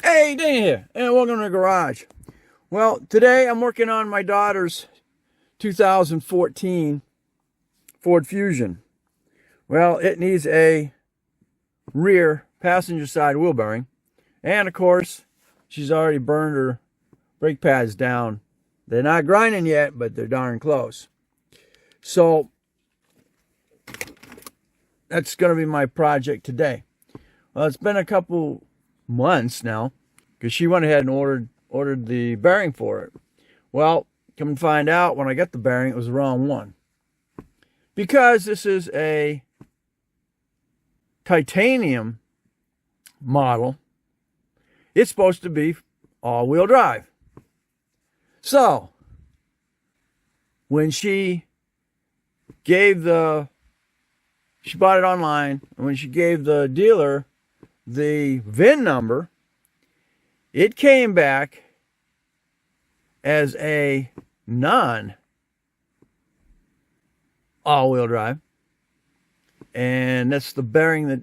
Hey, Dana here, and welcome to the garage. Well, today I'm working on my daughter's 2014 Ford Fusion. Well, it needs a rear passenger side wheel bearing, and of course, she's already burned her brake pads down. They're not grinding yet, but they're darn close. So that's going to be my project today. Well, it's been a couple months now because she went ahead and ordered the bearing for it. Well, come and find out, when I got the bearing, it was the wrong one. Because this is a titanium model, it's supposed to be all-wheel drive. So when she bought it online, and when she gave the dealer the VIN number, it came back as a non-all-wheel drive, and that's the bearing that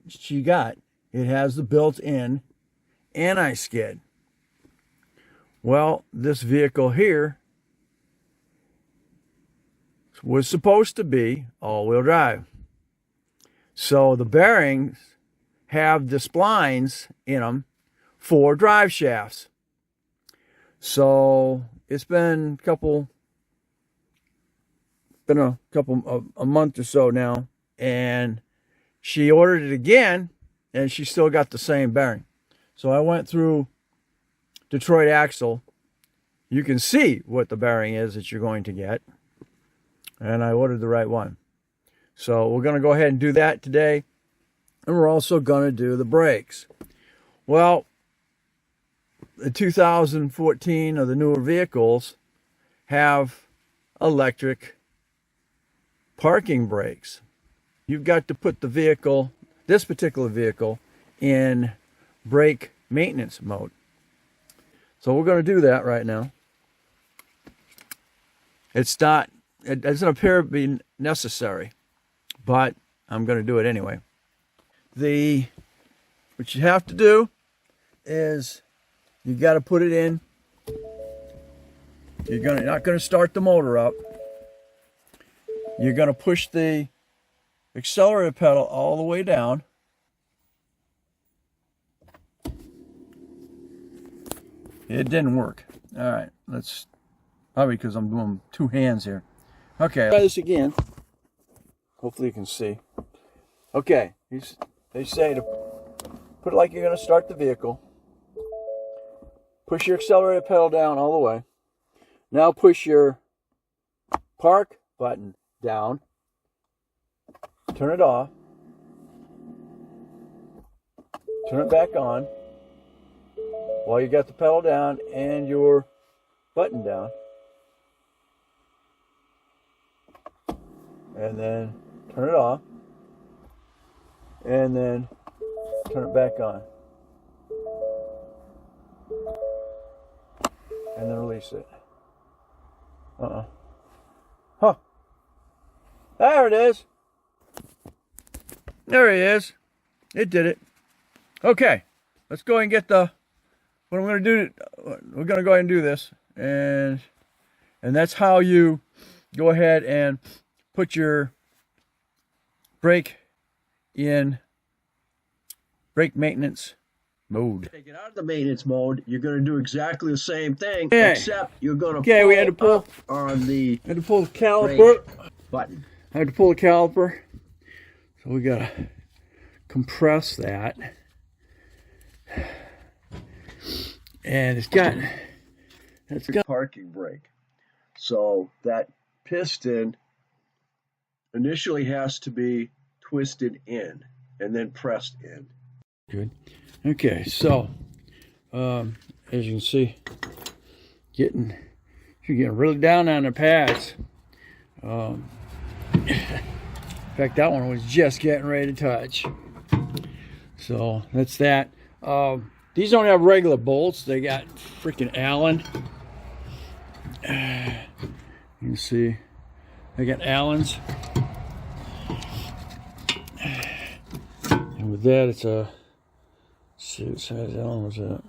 she got. It has the built-in anti-skid. Well, this vehicle here was supposed to be all-wheel drive. So the bearings have the splines in them for drive shafts. So it's been a month or so now, and she ordered it again, and she still got the same bearing. So I went through Detroit Axle. You can see what the bearing is that you're going to get, and I ordered the right one. So we're going to go ahead and do that today, and we're also going to do the brakes. Well, the 2014 or the newer vehicles have electric parking brakes. You've got to put the vehicle, this particular vehicle, in brake maintenance mode. So we're going to do that right now. It doesn't appear to be necessary, but I'm going to do it anyway. What you have to do is you got to put it in. You're not going to start the motor up. You're going to push the accelerator pedal all the way down. It didn't work. All right, probably because I'm doing two hands here. Okay, try this again. Hopefully you can see. Okay, they say to put it like you're going to start the vehicle. Push your accelerator pedal down all the way. Now push your park button down. Turn it off. Turn it back on while you got the pedal down and your button down. And then turn it off. And then turn it back on. And then release it. Huh. There it is. There it is. It did it. Okay. Let's go and get what I'm going to do. We're going to go ahead and do this. And that's how you go ahead and put your brake in brake maintenance mode. Take it out of the maintenance mode. You're going to do exactly the same thing, except you're going to we had to pull on the the caliper button. I had to pull the caliper, so we got to compress that, and it's got parking brake. So that piston initially has to be twisted in and then pressed in. Good. Okay, so as you can see, you're getting really down on the pads. In fact, that one was just getting ready to touch. So that's that. These don't have regular bolts. They got freaking Allen. You can see they got Allens. And with that, it's a see what size that one was at.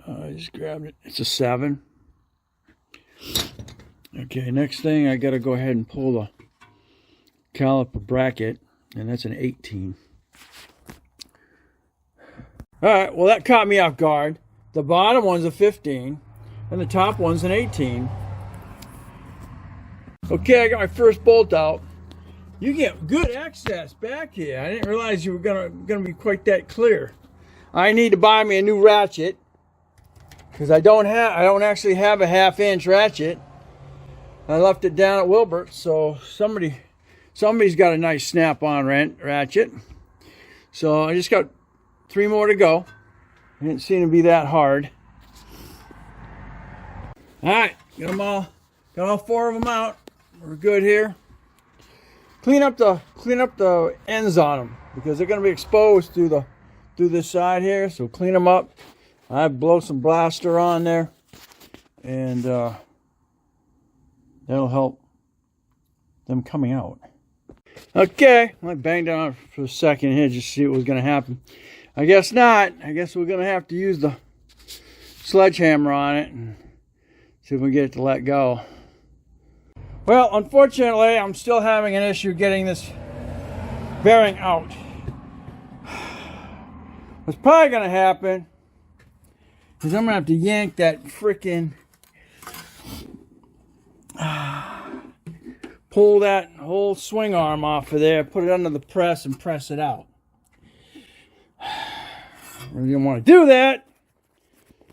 I just grabbed it. It's a 7. Okay, next thing I got to go ahead and pull the caliper bracket, and that's an 18. All right, well that caught me off guard. The bottom one's a 15, and the top one's an 18. Okay, I got my first bolt out. You get good access back here. I didn't realize you were gonna be quite that clear. I need to buy me a new ratchet because I don't actually have a 1/2-inch ratchet. I left it down at Wilbert's, so somebody's got a nice snap-on ratchet. So I just got 3 more to go. It didn't seem to be that hard. All right, got all 4 of them out. We're good here. Clean up the ends on them because they're going to be exposed through this side here. So clean them up. I blow some blaster on there, and that'll help them coming out. Okay, I banged on it for a second here just to see what was going to happen. I guess not. I guess we're going to have to use the sledgehammer on it and see if we can get it to let go. Well, unfortunately, I'm still having an issue getting this bearing out. What's probably going to happen is I'm going to have to yank that frickin' pull that whole swing arm off of there, put it under the press, and press it out. I really don't want to do that,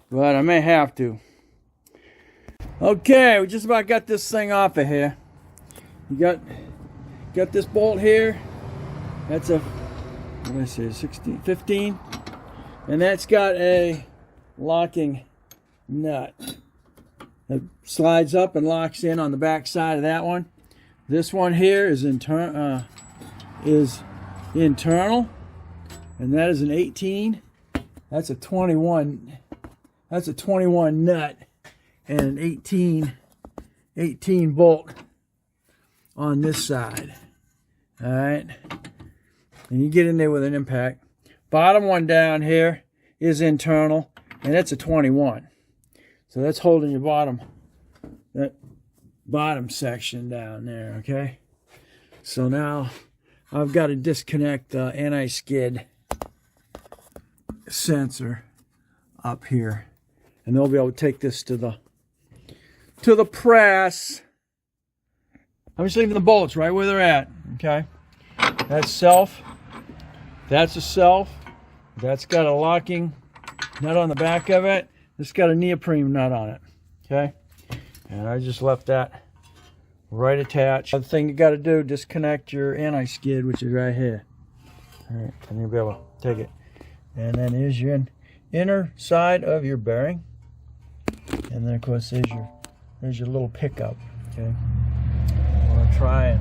but I may have to. Okay, we just about got this thing off of here. You got this bolt here. That's a, what did I say, 16, 15? And that's got a locking nut that slides up and locks in on the back side of that one. This one here is internal, and that is an 18. That's a 21. That's a 21 nut. And an 18 bolt on this side. All right, and you get in there with an impact. Bottom one down here is internal, and that's a 21. So that's holding your that bottom section down there. Okay. So now I've got to disconnect the anti-skid sensor up here, and they'll be able to take this to the press. I'm just leaving the bolts right where they're at. Okay, that's self. That's a self. That's got a locking nut on the back of it. This got a neoprene nut on it. Okay, and I just left that right attached. Other thing you got to do: disconnect your anti-skid, which is right here. All right, and you'll be able to take it. And then here's your inner side of your bearing, and then of course there's your little pickup. Okay, I'm gonna try and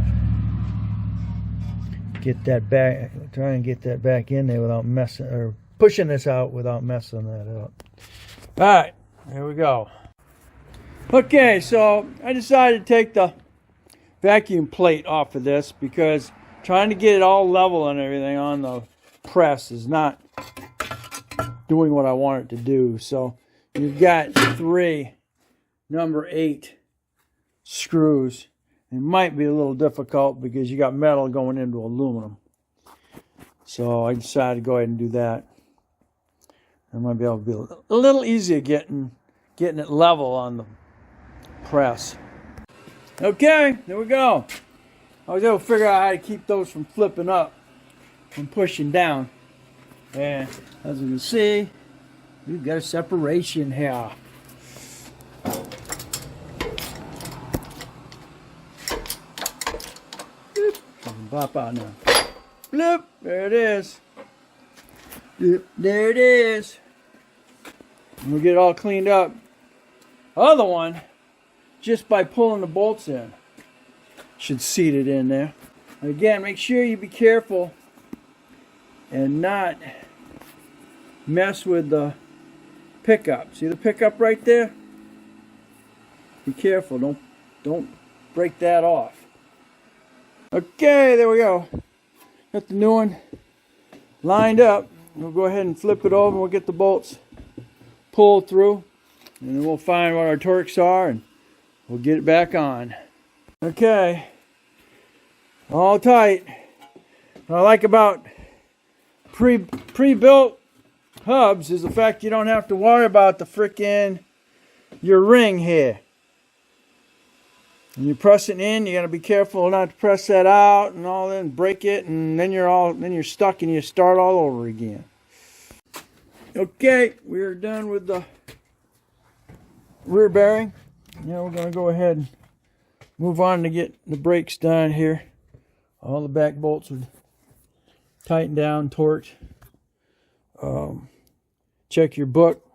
get that back. Try and get that back in there without messing or pushing this out without messing that up. All right, here we go. Okay, so I decided to take the vacuum plate off of this because trying to get it all level and everything on the press is not doing what I want it to do. So you've got 3 number 8 screws. It might be a little difficult because you got metal going into aluminum. So I decided to go ahead and do that. I might be able to be a little easier getting it level on the press. Okay, there we go. I was able to figure out how to keep those from flipping up and pushing down. And as you can see, we've got a separation here. Pop out now. Bloop, there it is. Bloop, there it is. And we'll get it all cleaned up. Other one, just by pulling the bolts in, should seat it in there. Again, make sure you be careful and not mess with the pickup. See the pickup right there? Be careful, don't break that off. Okay, there we go. Got the new one lined up. we'll go ahead and flip it over. We'll get the bolts pulled through, and then we'll find what our torques are, and we'll get it back on. Okay, all tight. What I like about pre-built hubs is the fact you don't have to worry about the frickin' your ring here. When you press it in, you gotta be careful not to press that out and all that, and break it, and then you're stuck and you start all over again. Okay, we're done with the rear bearing. Now we're gonna go ahead and move on to get the brakes done here. All the back bolts are tightened down, torqued. Check your book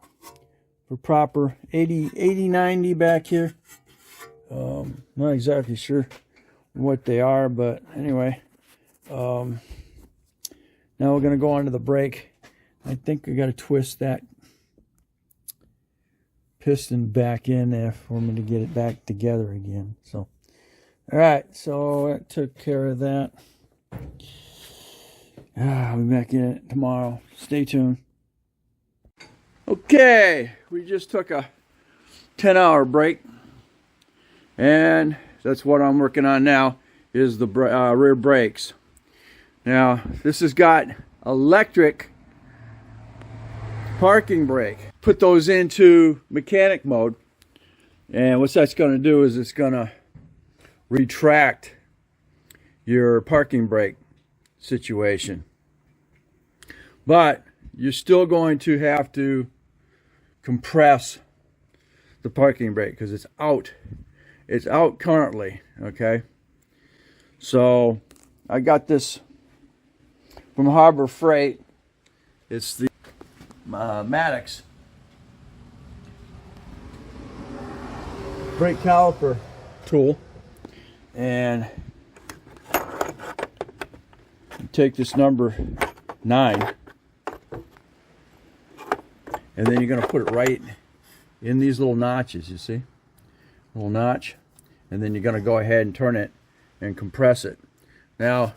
for proper 80-90 back here. Not exactly sure what they are, but anyway. Now we're going to go on to the brake. I think we got to twist that piston back in there for me to get it back together again. So, all right, so that took care of that. I'll be back in it tomorrow. Stay tuned. Okay, we just took a 10-hour break, and that's what I'm working on now, is the rear brakes. Now, this has got electric parking brake. Put those into mechanic mode, and what that's going to do is it's going to retract your parking brake situation. But you're still going to have to compress the parking brake because it's out. It's out currently, okay? So I got this from Harbor Freight. It's the Maddox brake caliper tool. And you take this number 9, and then you're going to put it right in these little notches, you see? Little notch. And then you're going to go ahead and turn it and compress it. Now,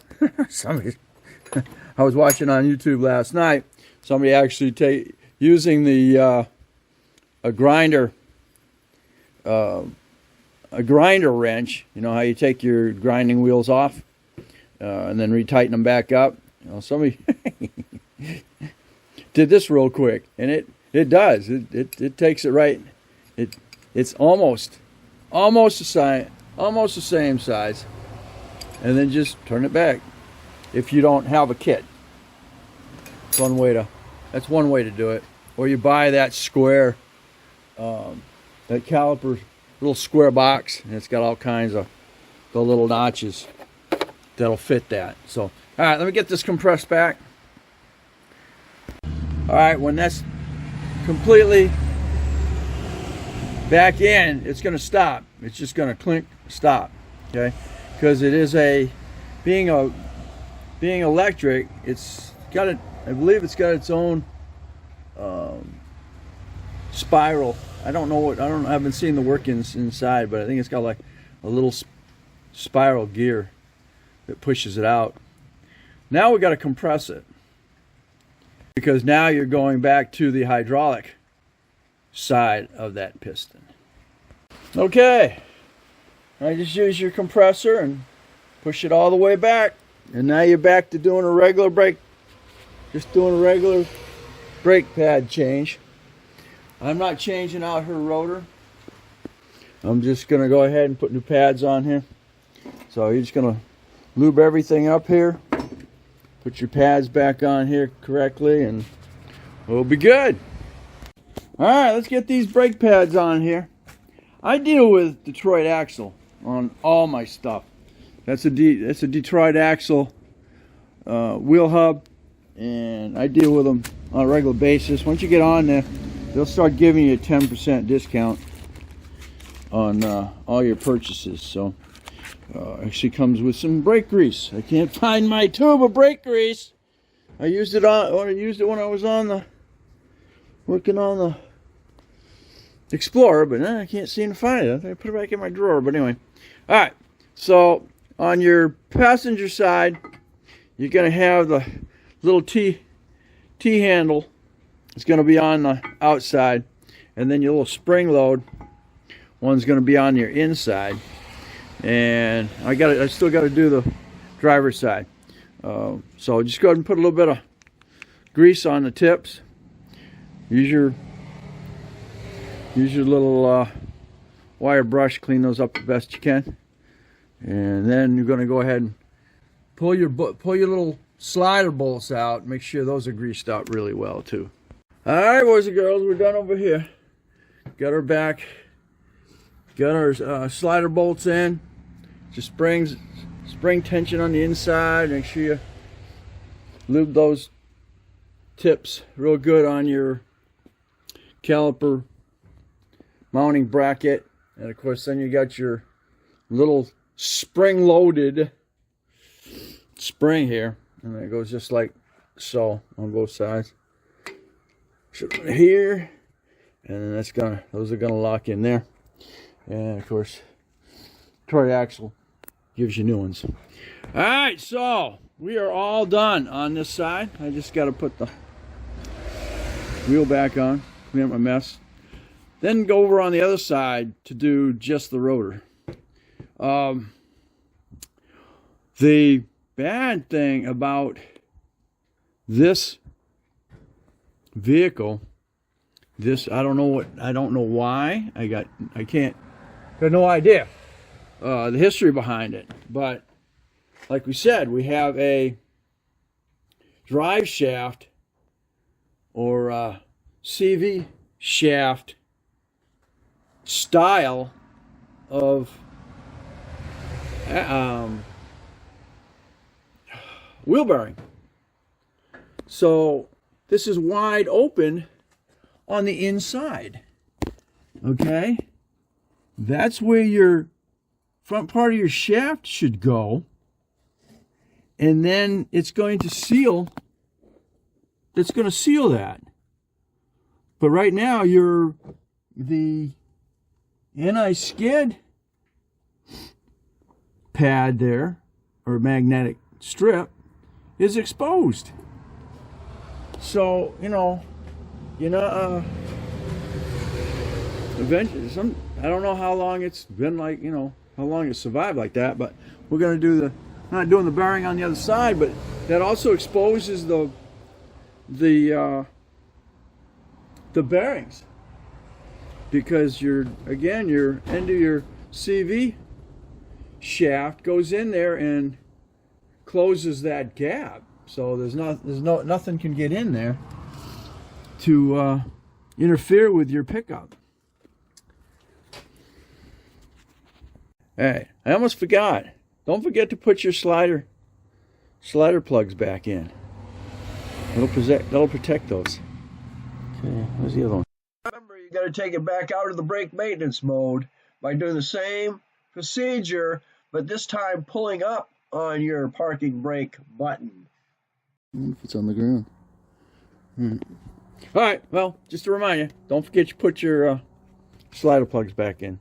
I was watching on YouTube last night, somebody actually using the a grinder wrench. You know how you take your grinding wheels off and then retighten them back up. You know, somebody did this real quick, and it does. It takes it right. It's almost the same size, and then just turn it back. If you don't have a kit, that's one way to do it. Or you buy that square, that caliper, little square box, and it's got all kinds of the little notches that'll fit that. So, all right, let me get this compressed back. All right, when that's completely back in, it's going to stop. It's just going to clink, stop, okay? Because it is being electric, it's got it. I believe it's got its own spiral. I haven't seen the workings inside, but I think it's got like a little spiral gear that pushes it out. Now we got to compress it, because now you're going back to the hydraulic side of that piston. Okay, I just use your compressor and push it all the way back, and now you're back to doing a regular brake, just doing a regular brake pad change. I'm not changing out her rotor. I'm just going to go ahead and put new pads on here. So you're just going to lube everything up here, put your pads back on here correctly, and we'll be good. All right, let's get these brake pads on here. I deal with Detroit axle on all my stuff. That's a Detroit axle wheel hub, and I deal with them on a regular basis. Once you get on there, they'll start giving you a 10% discount on all your purchases. So actually comes with some brake grease. I can't find my tube of brake grease. I used it when I was working on the Explorer, but I can't seem to find it. I put it back in my drawer. But anyway, all right. So on your passenger side, you're going to have the little T-handle is going to be on the outside, and then your little spring load one's going to be on your inside. And I still got to do the driver's side. So just go ahead and put a little bit of grease on the tips. Use your little wire brush, clean those up the best you can. And then you're going to go ahead and pull your little slider bolts out. Make sure those are greased out really well too. All right, boys and girls, we're done over here. Got our back, got our slider bolts in. Just spring tension on the inside. Make sure you lube those tips real good on your caliper mounting bracket. And of course, then you got your little spring-loaded spring here, and it goes just like so on both sides. Here, and then those are gonna lock in there. And of course, Detroit axle gives you new ones. All right, so we are all done on this side. I just got to put the wheel back on, clean up my mess. Then go over on the other side to do just the rotor. The bad thing about this vehicle, I don't know why. I got no idea the history behind it. But like we said, we have a drive shaft or CV shaft style of wheel bearing. So this is wide open on the inside. Okay, that's where your front part of your shaft should go, and then it's going to seal. It's going to seal that. But right now, the anti-skid pad there, or magnetic strip, is exposed. So eventually, I don't know how long it's been like, how long it survived like that, but we're going to do not doing the bearing on the other side, but that also exposes the bearings, because your end of your CV shaft goes in there and closes that gap. So nothing can get in there to interfere with your pickup. Hey, I almost forgot. Don't forget to put your slider plugs back in. That'll protect those. Okay, where's the other one? Remember, you got to take it back out of the brake maintenance mode by doing the same procedure, but this time pulling up on your parking brake button. If it's on the ground. All right, well, just to remind you, don't forget to put your slider plugs back in.